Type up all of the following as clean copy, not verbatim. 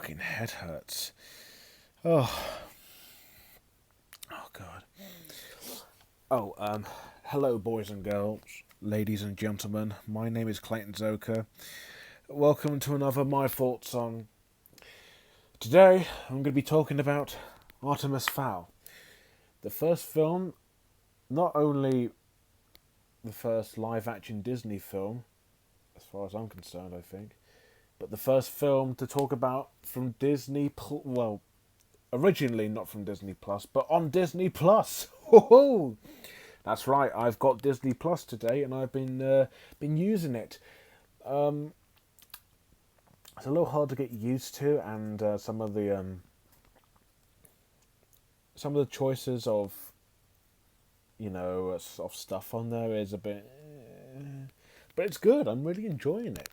fucking head hurts. Oh, oh God. Oh, hello, boys and girls, ladies and gentlemen. My name is Clayton Zoka. Welcome to another My Fault song. Today, I'm going to be talking about Artemis Fowl, the first film, not only the first live-action Disney film, as far as I'm concerned, I think, but the first film to talk about from Disney. Well, originally not from Disney Plus, but on Disney Plus. Ho. That's right. I've got Disney Plus today, and I've been using it. It's a little hard to get used to, and some of the choices of of stuff on there is a bit, but it's good. I'm really enjoying it.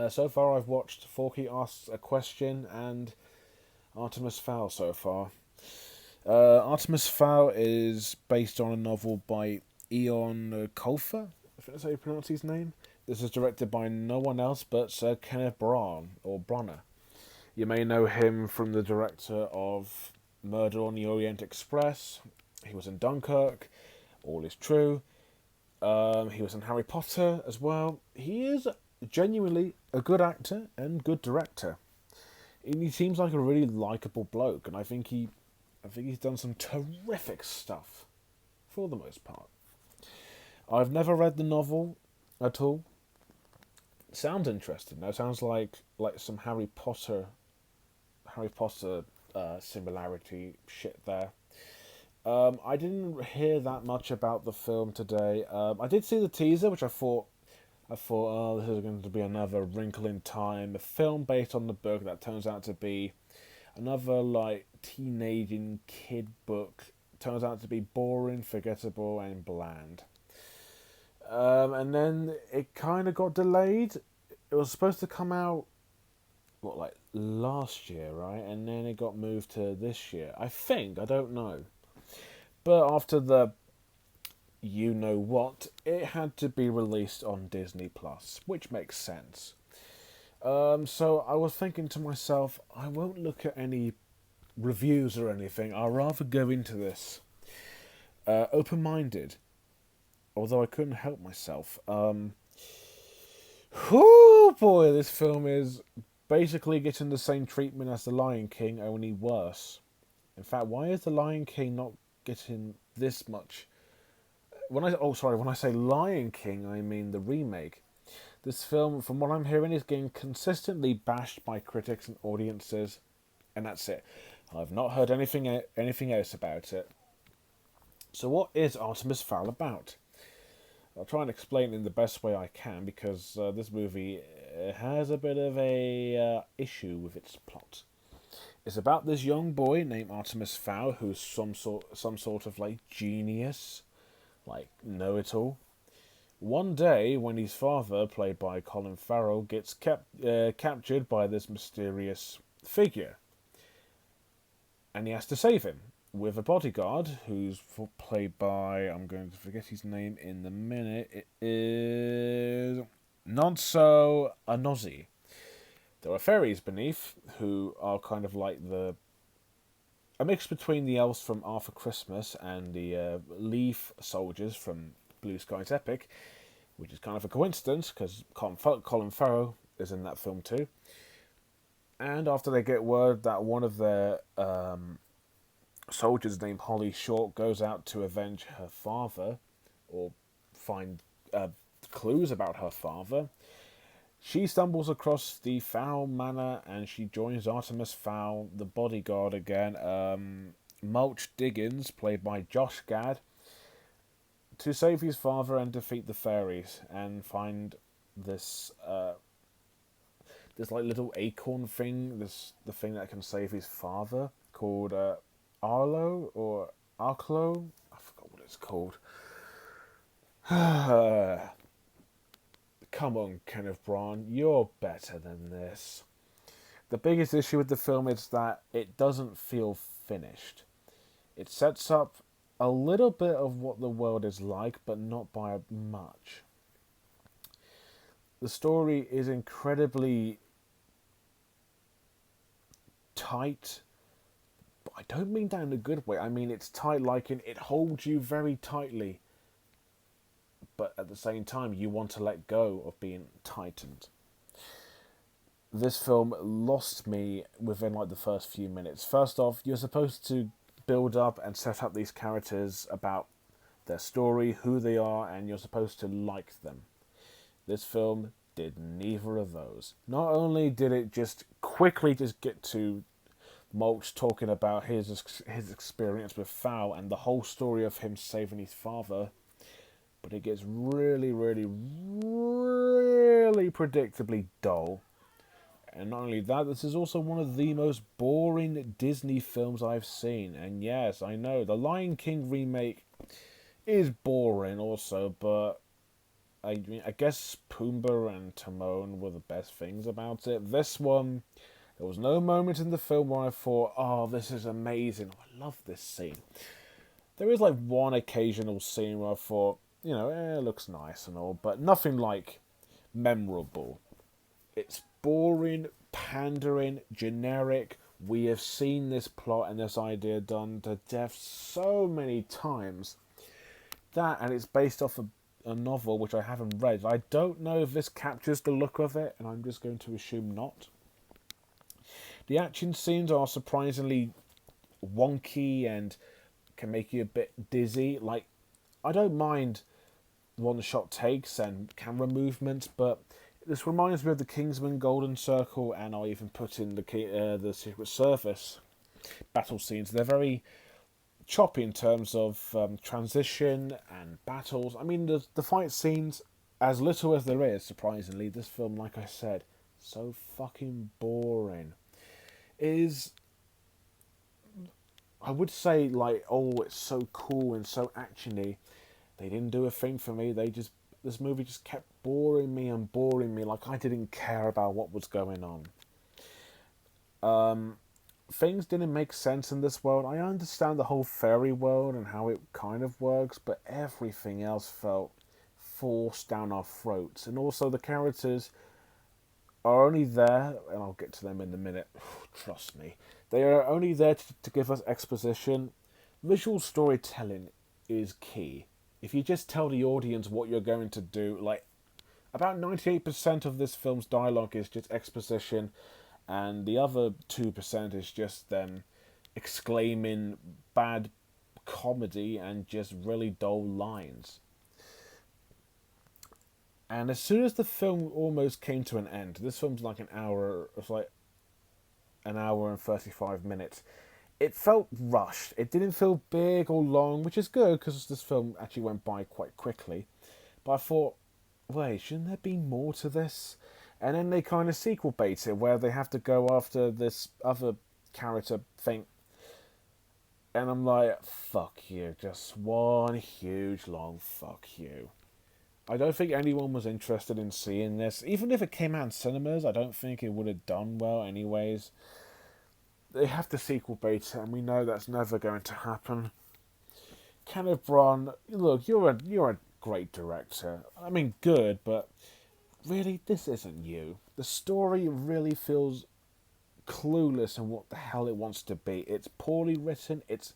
So far, I've watched Forky Asks a Question and Artemis Fowl so far. Artemis Fowl is based on a novel by Eon Colfer, I think that's how you pronounce his name. This is directed by no one else but Sir Kenneth Branagh. You may know him from the director of Murder on the Orient Express. He was in Dunkirk, All Is True. He was in Harry Potter as well. He is genuinely a good actor and good director. He seems like a really likable bloke, and I think he's done some terrific stuff, for the most part. I've never read the novel at all. Sounds interesting. Though. Sounds like some Harry Potter similarity shit there. I didn't hear that much about the film today. I did see the teaser, which I thought, oh, this is going to be another Wrinkle in Time, a film based on the book that turns out to be another teenaging kid book. Turns out to be boring, forgettable, and bland. And then it kind of got delayed. It was supposed to come out last year, right? And then it got moved to this year. I think, I don't know. But after the you know what, it had to be released on Disney Plus, which makes sense. So I was thinking to myself, I won't look at any reviews or anything. I'll rather go into this open-minded, although I couldn't help myself. Whoo, boy, this film is basically getting the same treatment as The Lion King, only worse. In fact, why is The Lion King not getting this much? When I say Lion King, I mean the remake. This film, from what I'm hearing, is getting consistently bashed by critics and audiences, and that's it. I've not heard anything else about it. So what is Artemis Fowl about? I'll try and explain it in the best way I can, because this movie has a bit of a issue with its plot. It's about this young boy named Artemis Fowl, who's some sort of genius, know-it-all. One day, when his father, played by Colin Farrell, gets captured by this mysterious figure, and he has to save him with a bodyguard who's played by, I'm going to forget his name in a minute. It is Nonso Anozi. There are fairies beneath who are kind of like a mix between the elves from Arthur Christmas and the leaf soldiers from Blue Skies Epic, which is kind of a coincidence because Colin Farrell is in that film too. And after they get word that one of their soldiers named Holly Short goes out to avenge her father, or find clues about her father, she stumbles across the Fowl Manor and she joins Artemis Fowl, the bodyguard again, Mulch Diggins, played by Josh Gad, to save his father and defeat the fairies and find this little acorn thing, the thing that can save his father, called Arlo or Arklo. I forgot what it's called. Come on, Kenneth Branagh, you're better than this. The biggest issue with the film is that it doesn't feel finished. It sets up a little bit of what the world is like, but not by much. The story is incredibly tight, but I don't mean that in a good way. I mean it's tight like in it holds you very tightly, but at the same time you want to let go of being tightened. This film lost me within like the first few minutes. First off, you're supposed to build up and set up these characters about their story, who they are, and you're supposed to like them. This film did neither of those. Not only did it just quickly just get to Mulch talking about his experience with Fowl and the whole story of him saving his father, but it gets really, really, really predictably dull. And not only that, this is also one of the most boring Disney films I've seen. And yes, I know, the Lion King remake is boring also, but I mean, I guess Pumbaa and Timon were the best things about it. This one, there was no moment in the film where I thought, oh, this is amazing. I love this scene. There is like one occasional scene where I thought, it looks nice and all, but nothing like memorable. It's boring, pandering, generic. We have seen this plot and this idea done to death so many times. That, and it's based off a novel which I haven't read. I don't know if this captures the look of it, and I'm just going to assume not. The action scenes are surprisingly wonky and can make you a bit dizzy. Like, I don't mind one-shot takes and camera movement, but this reminds me of the Kingsman Golden Circle, and I'll even put in the Secret Service battle scenes. They're very choppy in terms of transition and battles. I mean, the fight scenes, as little as there is, surprisingly, this film, like I said, so fucking boring. Is, I would say, like, oh, it's so cool and so actiony. They didn't do a thing for me. This movie just kept boring me, like I didn't care about what was going on. Things didn't make sense in this world. I understand the whole fairy world and how it kind of works, but everything else felt forced down our throats. And also the characters are only there, and I'll get to them in a minute, trust me. They are only there to give us exposition. Visual storytelling is key. If you just tell the audience what you're going to do, like, about 98% of this film's dialogue is just exposition, and the other 2% is just them exclaiming bad comedy and just really dull lines. And as soon as the film almost came to an end, this film's like an hour and 35 minutes. It felt rushed. It didn't feel big or long, which is good because this film actually went by quite quickly. But I thought, wait, shouldn't there be more to this? And then they kind of sequel bait it, where they have to go after this other character thing. And I'm like, fuck you. Just one huge long fuck you. I don't think anyone was interested in seeing this. Even if it came out in cinemas, I don't think it would have done well anyways. They have to sequel bait it, and we know that's never going to happen. Kenneth Branagh, look, you're a great director. I mean, good, but really, this isn't you. The story really feels clueless in what the hell it wants to be. It's poorly written. It's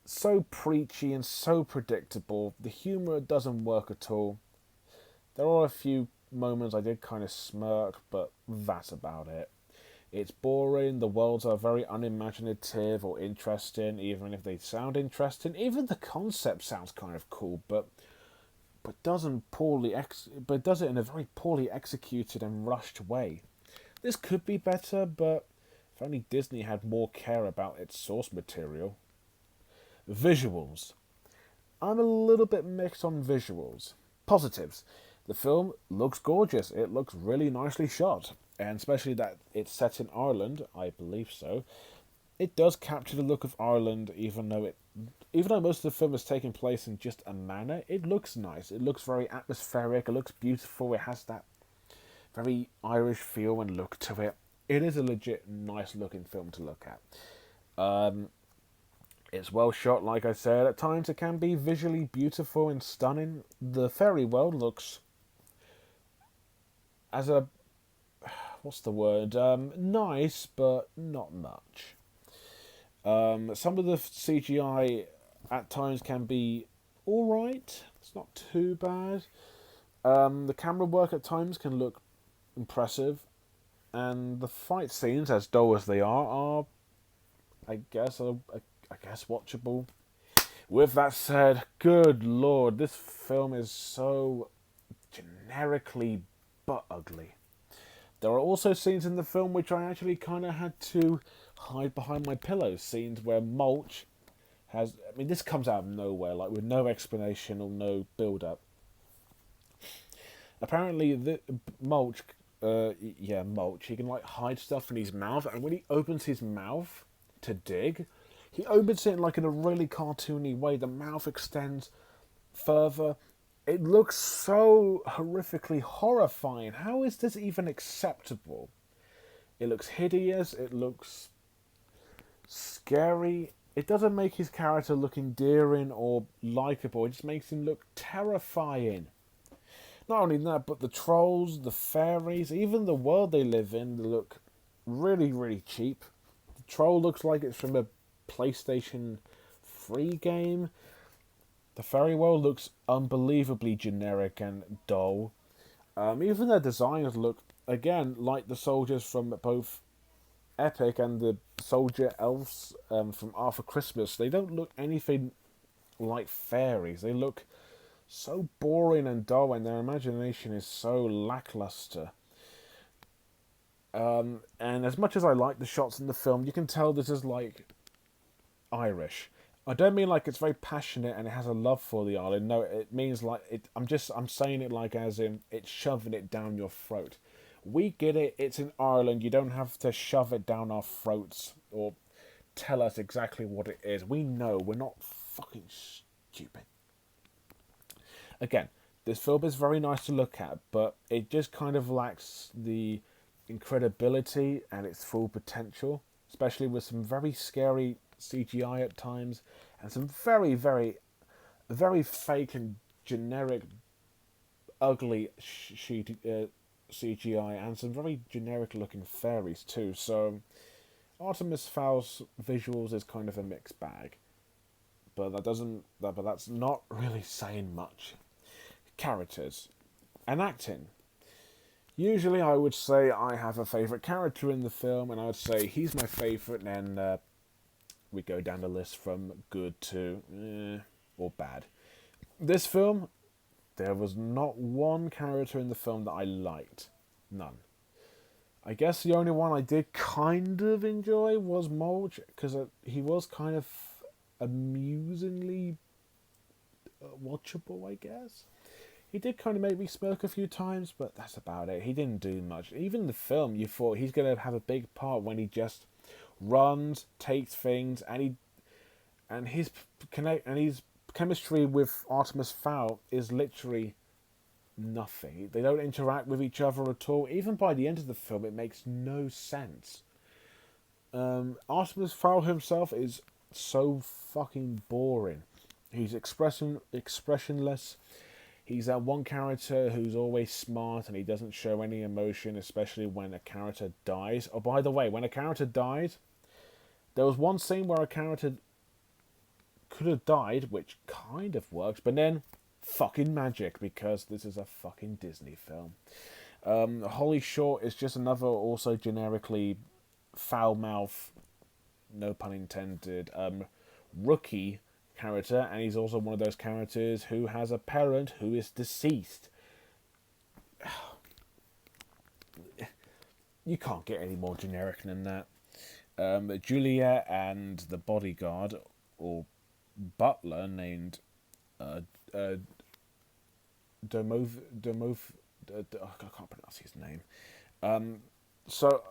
so preachy and so predictable. The humour doesn't work at all. There are a few moments I did kind of smirk, but that's about it. It's boring, the worlds are very unimaginative or interesting, even if they sound interesting. Even the concept sounds kind of cool, but does it in a very poorly executed and rushed way. This could be better, but if only Disney had more care about its source material. Visuals. I'm a little bit mixed on visuals. Positives. The film looks gorgeous. It looks really nicely shot. And especially that it's set in Ireland, I believe so. It does capture the look of Ireland, even though most of the film is taking place in just a manor. It looks nice. It looks very atmospheric. It looks beautiful. It has that very Irish feel and look to it. It is a legit nice looking film to look at. It's well shot, like I said. At times it can be visually beautiful and stunning. The fairy world looks what's the word? Nice, but not much. Some of the CGI at times can be alright. It's not too bad. The camera work at times can look impressive. And the fight scenes, as dull as they are I guess, watchable. With that said, good lord, this film is so generically but ugly. There are also scenes in the film which I actually kind of had to hide behind my pillow. Scenes where Mulch has... I mean, this comes out of nowhere, like with no explanation or no build-up. Apparently, Mulch... Mulch, he can like hide stuff in his mouth, and when he opens his mouth to dig, he opens it like in a really cartoony way. The mouth extends further. It looks so horrifically horrifying. How is this even acceptable? It looks hideous. It looks scary. It doesn't make his character look endearing or likable. It just makes him look terrifying. Not only that, but the trolls, the fairies, even the world they live in look really, really cheap. The troll looks like it's from a PlayStation 3 game. The fairy world looks unbelievably generic and dull. Even their designs look, again, like the soldiers from both Epic and the soldier elves from Arthur Christmas. They don't look anything like fairies. They look so boring and dull, and their imagination is so lackluster. And as much as I like the shots in the film, you can tell this is like Irish. I don't mean like it's very passionate and it has a love for the island. No, it means like it. I'm saying it like as in it's shoving it down your throat. We get it. It's in Ireland. You don't have to shove it down our throats or tell us exactly what it is. We know. We're not fucking stupid. Again, this film is very nice to look at, but it just kind of lacks the incredibility and its full potential, especially with some very scary CGI at times, and some very, very, very fake and generic, ugly CGI, and some very generic-looking fairies too. So, Artemis Fowl's visuals is kind of a mixed bag, but that's not really saying much. Characters and acting. Usually, I would say I have a favourite character in the film, and I would say he's my favourite, and then we go down the list from good to or bad. This film, there was not one character in the film that I liked. None. I guess the only one I did kind of enjoy was Mulch, because he was kind of amusingly watchable, I guess. He did kind of make me smirk a few times, but that's about it. He didn't do much. Even in the film, you thought he's going to have a big part when he just runs, takes things, and his chemistry with Artemis Fowl is literally nothing. They don't interact with each other at all. Even by the end of the film, it makes no sense. Artemis Fowl himself is so fucking boring. He's expressionless. He's that one character who's always smart and he doesn't show any emotion, especially when a character dies. Oh, by the way, when a character died, there was one scene where a character could have died, which kind of works, but then fucking magic, because this is a fucking Disney film. Holly Short is just another also generically foul-mouth, no pun intended, rookie character, and he's also one of those characters who has a parent who is deceased. You can't get any more generic than that. Juliet and the bodyguard or butler named I can't pronounce his name. So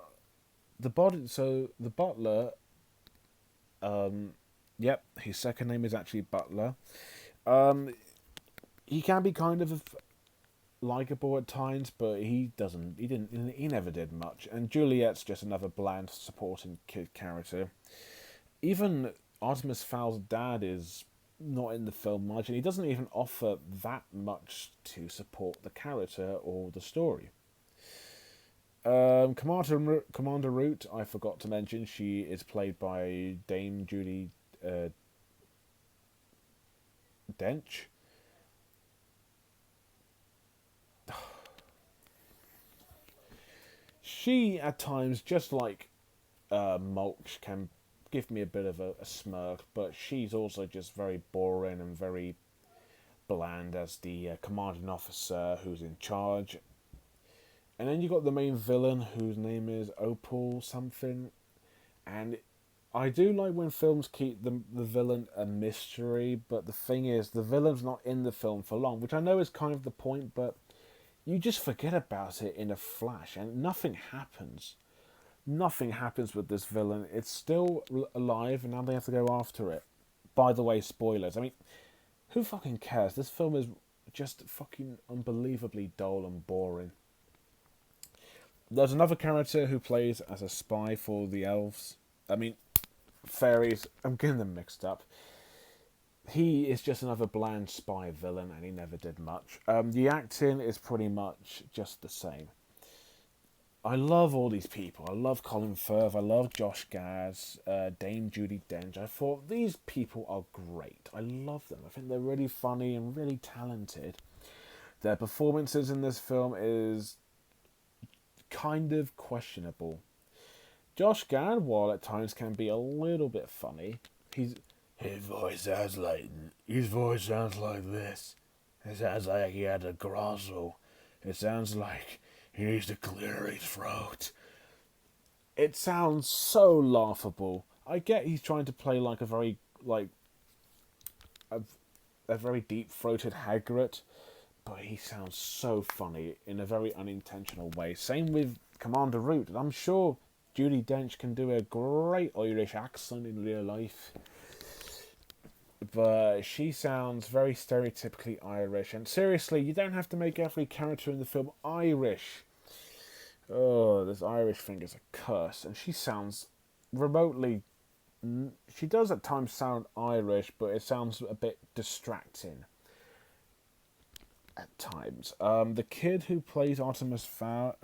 the butler. Yep, his second name is actually Butler. He can be kind of likable at times, but he never did much. And Juliet's just another bland supporting kid character. Even Artemis Fowl's dad is not in the film much, and he doesn't even offer that much to support the character or the story. Commander Root, I forgot to mention, she is played by Dame Judy uh, Dench. She, at times, just like Mulch, can give me a bit of a smirk, but she's also just very boring and very bland as the commanding officer who's in charge. And then you got the main villain whose name is Opal something. And I do like when films keep the villain a mystery, but the thing is, the villain's not in the film for long, which I know is kind of the point, but you just forget about it in a flash and nothing happens. Nothing happens with this villain. It's still alive and now they have to go after it. By the way, spoilers. I mean, who fucking cares? This film is just fucking unbelievably dull and boring. There's another character who plays as a spy for the elves. I mean, fairies. I'm getting them mixed up. He is just another bland spy villain, and he never did much. The acting is pretty much just the same. I love all these people. I love Colin Firth. I love Josh Gad, Dame Judi Dench. I thought these people are great. I love them. I think they're really funny and really talented. Their performances in this film is kind of questionable. Josh Gad, while at times can be a little bit funny, his voice sounds like this. It sounds like he had a grozzle. It sounds like he needs to clear his throat. It sounds so laughable. I get he's trying to play like a very deep-throated Hagrid, but he sounds so funny in a very unintentional way. Same with Commander Root. I'm sure Judi Dench can do a great Irish accent in real life, but she sounds very stereotypically Irish. And seriously, you don't have to make every character in the film Irish. Oh, this Irish thing is a curse. And she sounds remotely... She does at times sound Irish, but it sounds a bit distracting at times. The kid who plays Artemis Fowl,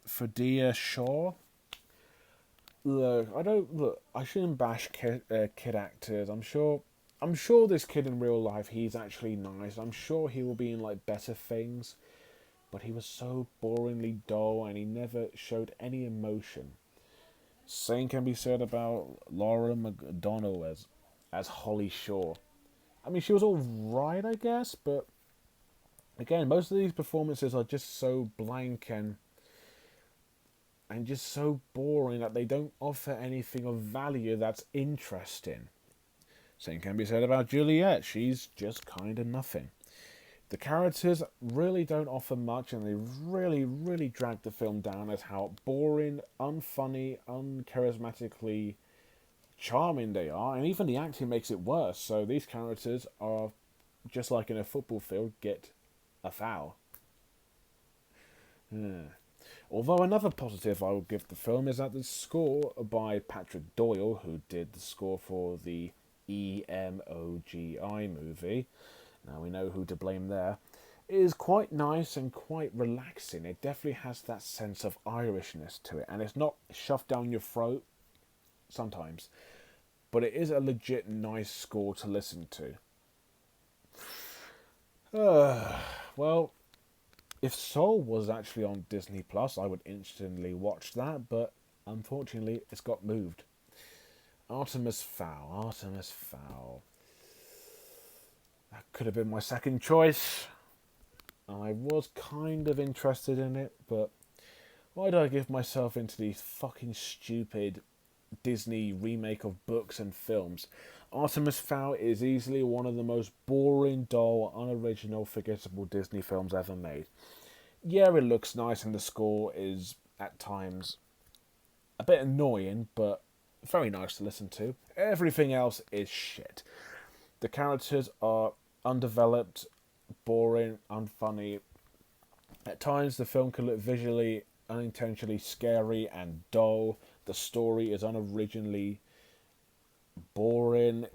Fredia Shaw. I shouldn't bash kid actors. I'm sure this kid in real life, he's actually nice. I'm sure he will be in like better things, but he was so boringly dull and he never showed any emotion. Same can be said about Laura McDonnell as Holly Shaw. I mean, she was all right, I guess, but again, most of these performances are just so blank and just so boring that they don't offer anything of value that's interesting. Same can be said about Juliet. She's just kind of nothing. The characters really don't offer much, and they really, really drag the film down as how boring, unfunny, uncharismatically charming they are, and even the acting makes it worse. So these characters are, just like in a football field, get a foul. Yeah. Although another positive I will give the film is that the score by Patrick Doyle, who did the score for the EMOGI movie, now we know who to blame there, is quite nice and quite relaxing. It definitely has that sense of Irishness to it, and it's not shoved down your throat sometimes, but it is a legit nice score to listen to. Well, if Soul was actually on Disney Plus, I would instantly watch that, but unfortunately, it's got moved. Artemis Fowl. That could have been my second choice. I was kind of interested in it, but why do I give myself into these fucking stupid Disney remake of books and films? Artemis Fowl is easily one of the most boring, dull, unoriginal, forgettable Disney films ever made. Yeah, it looks nice and the score is, at times, a bit annoying, but very nice to listen to. Everything else is shit. The characters are undeveloped, boring, unfunny. At times, the film can look visually, unintentionally scary and dull. The story is unoriginally boring.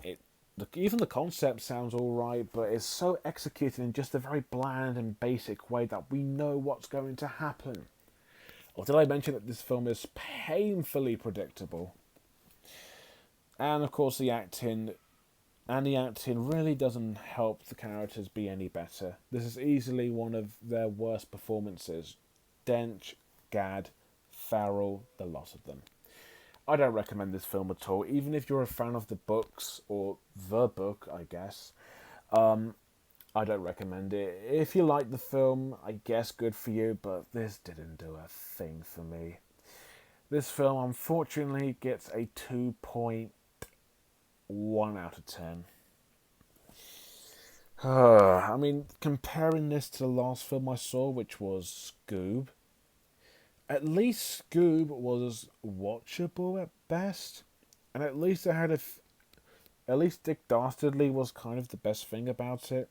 Even the concept sounds alright, but it's so executed in just a very bland and basic way that we know what's going to happen. Or did I mention that this film is painfully predictable? And of course, the acting really doesn't help the characters be any better. This is easily one of their worst performances. Dench, Gad, Farrell, the lot of them. I don't recommend this film at all, even if you're a fan of the books, or the book, I guess. I don't recommend it. If you like the film, I guess good for you, but this didn't do a thing for me. This film, unfortunately, gets a 2.1 out of 10. I mean, comparing this to the last film I saw, which was Scoob, at least Scoob was watchable at best, and at least at least Dick Dastardly was kind of the best thing about it.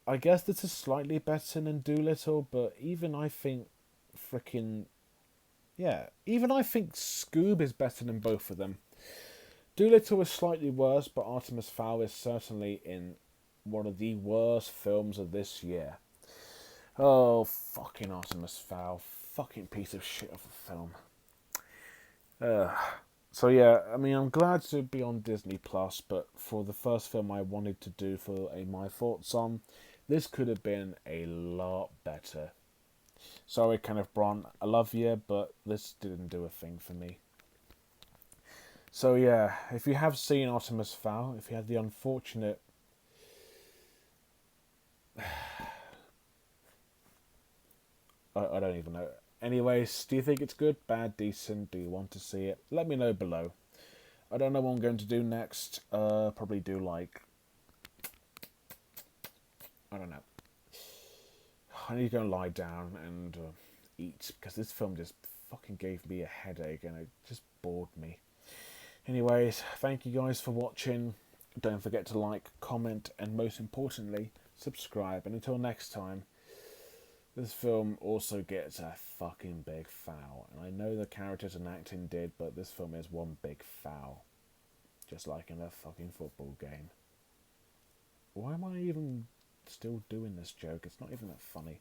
I guess this is slightly better than Doolittle, but even I think even I think Scoob is better than both of them. Doolittle is slightly worse, but Artemis Fowl is certainly in one of the worst films of this year. Oh, fucking Artemis Fowl. Fucking piece of shit of a film. So yeah, I mean, I'm glad to be on Disney Plus, but for the first film I wanted to do for a My Thoughts on, this could have been a lot better. Sorry, Kenneth Branagh, I love you, but this didn't do a thing for me. So yeah, if you have seen Artemis Fowl, if you had the unfortunate... I don't even know. Anyways, do you think it's good, bad, decent? Do you want to see it? Let me know below. I don't know what I'm going to do next. Probably do like... I don't know. I need to go and lie down and eat, because this film just fucking gave me a headache and it just bored me. Anyways, thank you guys for watching. Don't forget to like, comment, and most importantly, subscribe. And until next time, this film also gets a fucking big foul. And I know the characters and acting did, but this film is one big foul. Just like in a fucking football game. Why am I even still doing this joke? It's not even that funny.